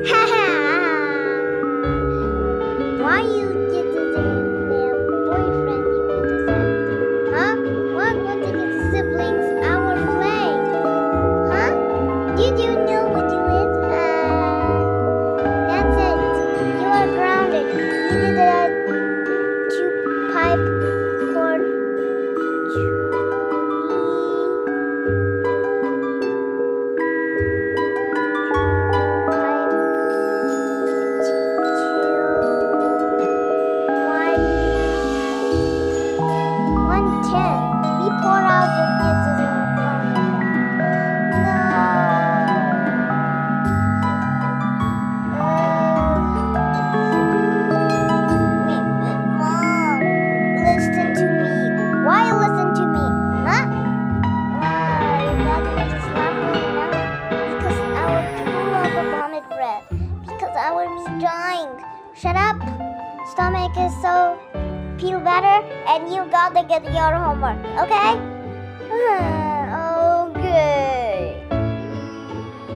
Why you didn't their boyfriend you would accept? Huh? What the siblings our play? Huh? Did you know what you did? That's it. You are grounded. You did a tube pipe cord we pour out the kids as Mom, listen to me. Why you listen to me? Huh? You got me to slap me now? Because I will pull up a vomit breath. Because I will be dying. Shut up. Stomach is so feel better and you gotta get your homework, okay?